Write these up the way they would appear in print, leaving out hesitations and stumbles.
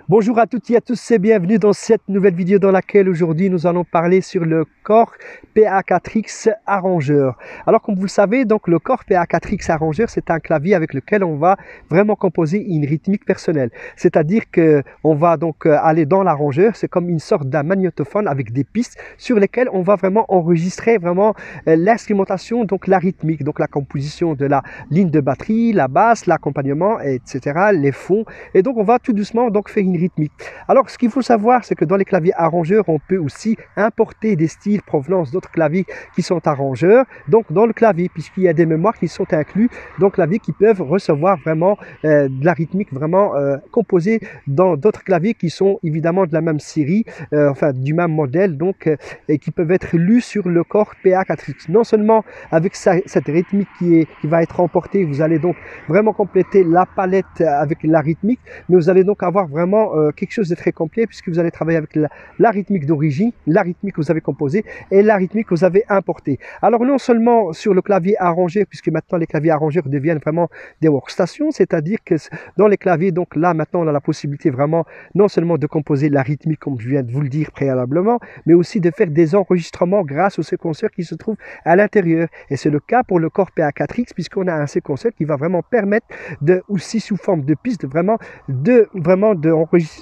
Bonjour à toutes et à tous et bienvenue dans cette nouvelle vidéo dans laquelle aujourd'hui nous allons parler sur le Korg PA4X Arrangeur. Alors comme vous le savez, donc le Korg PA4X Arrangeur, c'est un clavier avec lequel on va vraiment composer une rythmique personnelle. C'est-à-dire que on va donc aller dans l'arrangeur, c'est comme une sorte d'un magnétophone avec des pistes sur lesquelles on va vraiment enregistrer vraiment l'instrumentation, donc la rythmique, donc la composition de la ligne de batterie, la basse, l'accompagnement, etc., les fonds. Et donc on va tout doucement donc faire une rythmique. Alors ce qu'il faut savoir, c'est que dans les claviers arrangeurs, on peut aussi importer des styles provenance d'autres claviers qui sont arrangeurs, donc dans le clavier, puisqu'il y a des mémoires qui sont inclus dans le clavier qui peuvent recevoir vraiment de la rythmique vraiment composée dans d'autres claviers qui sont évidemment de la même série, enfin du même modèle, donc et qui peuvent être lus sur le Korg PA4X. Non seulement avec cette rythmique qui va être emportée, vous allez donc vraiment compléter la palette avec la rythmique, mais vous allez donc avoir vraiment quelque chose de très complet puisque vous allez travailler avec la rythmique d'origine, la rythmique que vous avez composée et la rythmique que vous avez importée. Alors non seulement sur le clavier arrangeur, puisque maintenant les claviers arrangeurs deviennent vraiment des workstations, c'est-à-dire que dans les claviers, donc là maintenant on a la possibilité vraiment non seulement de composer la rythmique comme je viens de vous le dire préalablement, mais aussi de faire des enregistrements grâce au séquenceur qui se trouve à l'intérieur. Et c'est le cas pour le Korg PA4X puisqu'on a un séquenceur qui va vraiment permettre de, aussi sous forme de piste,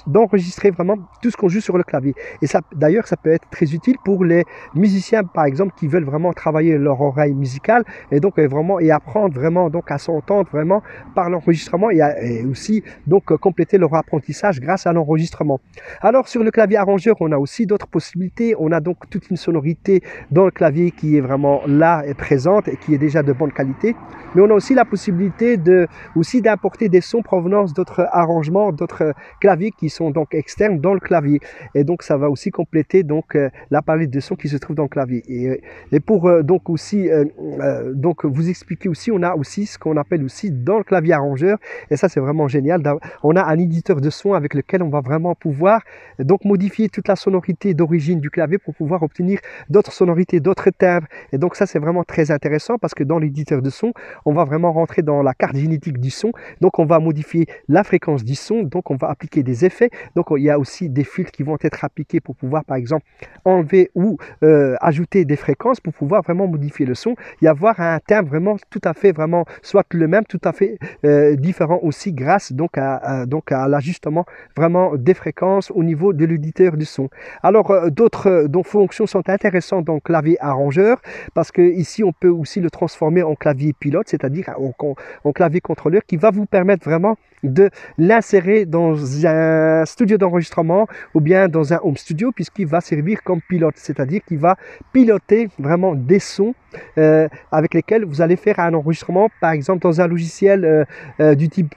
d'enregistrer vraiment tout ce qu'on joue sur le clavier. Et ça, d'ailleurs, ça peut être très utile pour les musiciens, par exemple, qui veulent vraiment travailler leur oreille musicale et donc vraiment et apprendre vraiment donc à s'entendre vraiment par l'enregistrement et aussi donc compléter leur apprentissage grâce à l'enregistrement. Alors sur le clavier arrangeur, on a aussi d'autres possibilités. On a donc toute une sonorité dans le clavier qui est vraiment là et présente et qui est déjà de bonne qualité. Mais on a aussi la possibilité aussi d'importer des sons provenance d'autres arrangements, d'autres claviers qui sont donc externes dans le clavier. Et donc ça va aussi compléter donc la palette de sons qui se trouve dans le clavier. Et pour donc aussi donc vous expliquer aussi, on a aussi ce qu'on appelle aussi dans le clavier arrangeur. Et ça c'est vraiment génial. On a un éditeur de son avec lequel on va vraiment pouvoir donc modifier toute la sonorité d'origine du clavier pour pouvoir obtenir d'autres sonorités, d'autres timbres. Et donc ça c'est vraiment très intéressant parce que dans l'éditeur de son, on va vraiment rentrer dans la carte génétique du son. Donc on va modifier la fréquence du son, donc on va appliquer des effets. Donc il y a aussi des filtres qui vont être appliqués pour pouvoir par exemple enlever ou ajouter des fréquences pour pouvoir vraiment modifier le son et avoir un timbre vraiment tout à fait vraiment soit le même, tout à fait différent aussi grâce donc à l'ajustement vraiment des fréquences au niveau de l'éditeur du son. Alors d'autres fonctions sont intéressantes dans le clavier arrangeur parce que ici on peut aussi le transformer en clavier pilote, c'est-à-dire en clavier contrôleur qui va vous permettre vraiment de l'insérer dans un studio d'enregistrement ou bien dans un home studio puisqu'il va servir comme pilote, c'est-à-dire qu'il va piloter vraiment des sons avec lesquels vous allez faire un enregistrement par exemple dans un logiciel du type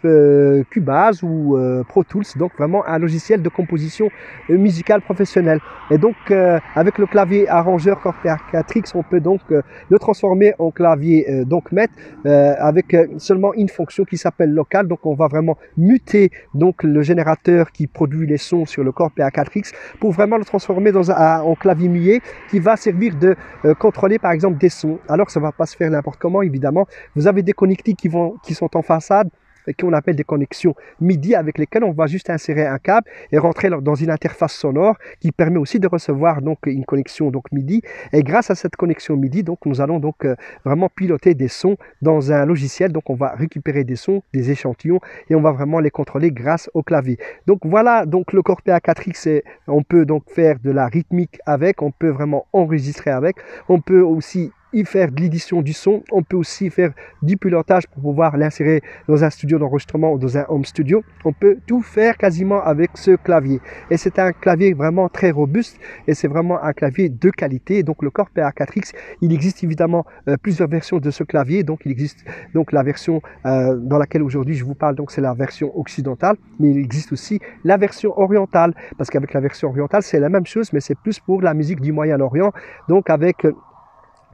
Cubase ou Pro Tools, donc vraiment un logiciel de composition musicale professionnelle. Et donc avec le clavier arrangeur Korg PA4X, on peut donc le transformer en clavier donc maître avec seulement une fonction qui s'appelle local. Donc on va vraiment muter donc le générateur qui produit les sons sur le Korg PA4X pour vraiment le transformer en clavier muet qui va servir de contrôler par exemple des sons. Alors ça va pas se faire n'importe comment évidemment. Vous avez des connectiques qui sont en façade et qu'on appelle des connexions MIDI avec lesquelles on va juste insérer un câble et rentrer dans une interface sonore qui permet aussi de recevoir donc une connexion donc MIDI. Et grâce à cette connexion MIDI, donc nous allons donc vraiment piloter des sons dans un logiciel. Donc on va récupérer des sons, des échantillons et on va vraiment les contrôler grâce au clavier. Donc voilà, donc le Korg PA4X, on peut donc faire de la rythmique avec, on peut vraiment enregistrer avec, on peut aussi y faire de l'édition du son, on peut aussi faire du pilotage pour pouvoir l'insérer dans un studio d'enregistrement ou dans un home studio. On peut tout faire quasiment avec ce clavier et c'est un clavier vraiment très robuste et c'est vraiment un clavier de qualité. Donc le Korg PA4X, il existe évidemment plusieurs versions de ce clavier. Donc il existe donc la version dans laquelle aujourd'hui je vous parle, donc c'est la version occidentale, mais il existe aussi la version orientale parce qu'avec la version orientale c'est la même chose mais c'est plus pour la musique du Moyen-Orient, donc avec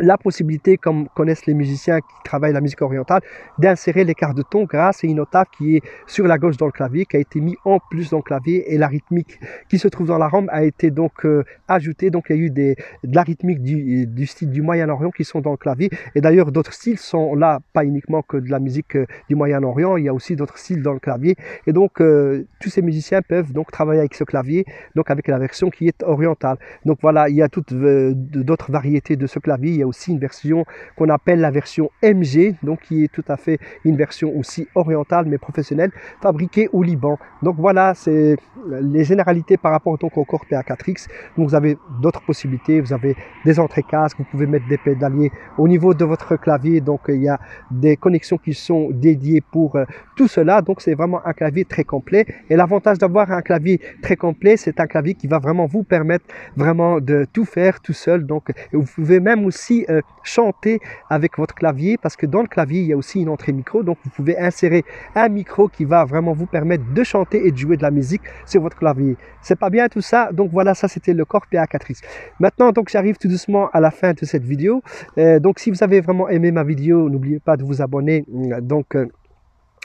la possibilité, comme connaissent les musiciens qui travaillent la musique orientale, d'insérer les quarts de ton grâce à une octave qui est sur la gauche dans le clavier, qui a été mis en plus dans le clavier, et la rythmique qui se trouve dans la rampe a été donc ajoutée. Donc il y a eu de la rythmique du style du Moyen-Orient qui sont dans le clavier, et d'ailleurs d'autres styles sont là, pas uniquement que de la musique du Moyen-Orient, il y a aussi d'autres styles dans le clavier, et donc tous ces musiciens peuvent donc travailler avec ce clavier, donc avec la version qui est orientale. Donc voilà, il y a toutes d'autres variétés de ce clavier. Il y a aussi une version qu'on appelle la version MG, donc qui est tout à fait une version aussi orientale mais professionnelle, fabriquée au Liban. Donc voilà, c'est les généralités par rapport donc au Korg PA4X. Donc vous avez d'autres possibilités, vous avez des entrées casques, vous pouvez mettre des pédaliers au niveau de votre clavier, donc il y a des connexions qui sont dédiées pour tout cela. Donc c'est vraiment un clavier très complet, et l'avantage d'avoir un clavier très complet, c'est un clavier qui va vraiment vous permettre vraiment de tout faire tout seul. Donc et vous pouvez même aussi chanter avec votre clavier, parce que dans le clavier il y a aussi une entrée micro, donc vous pouvez insérer un micro qui va vraiment vous permettre de chanter et de jouer de la musique sur votre clavier. C'est pas bien tout ça? Donc voilà, ça c'était le Korg PA4X. Maintenant donc j'arrive tout doucement à la fin de cette vidéo. Donc si vous avez vraiment aimé ma vidéo, n'oubliez pas de vous abonner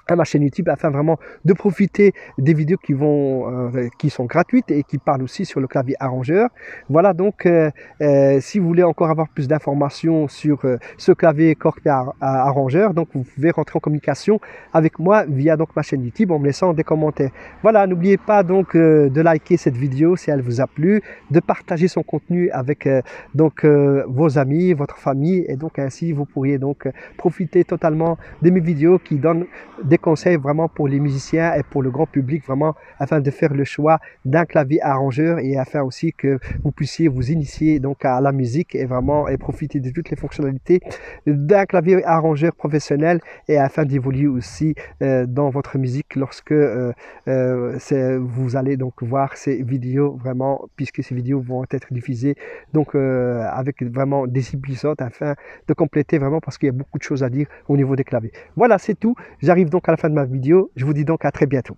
à ma chaîne YouTube, afin vraiment de profiter des vidéos qui sont gratuites et qui parlent aussi sur le clavier arrangeur. Voilà, donc si vous voulez encore avoir plus d'informations sur ce clavier Korg arrangeur, donc vous pouvez rentrer en communication avec moi via donc ma chaîne YouTube en me laissant des commentaires. Voilà, n'oubliez pas donc de liker cette vidéo si elle vous a plu, de partager son contenu avec vos amis, votre famille, et donc ainsi vous pourriez donc profiter totalement de mes vidéos qui donnent des conseils vraiment pour les musiciens et pour le grand public, vraiment afin de faire le choix d'un clavier arrangeur, et afin aussi que vous puissiez vous initier donc à la musique et vraiment profiter de toutes les fonctionnalités d'un clavier arrangeur professionnel, et afin d'évoluer aussi dans votre musique lorsque vous allez donc voir ces vidéos, vraiment, puisque ces vidéos vont être diffusées donc avec vraiment des épisodes afin de compléter vraiment, parce qu'il y a beaucoup de choses à dire au niveau des claviers. Voilà, c'est tout. J'arrive donc à la fin de ma vidéo. Je vous dis donc à très bientôt.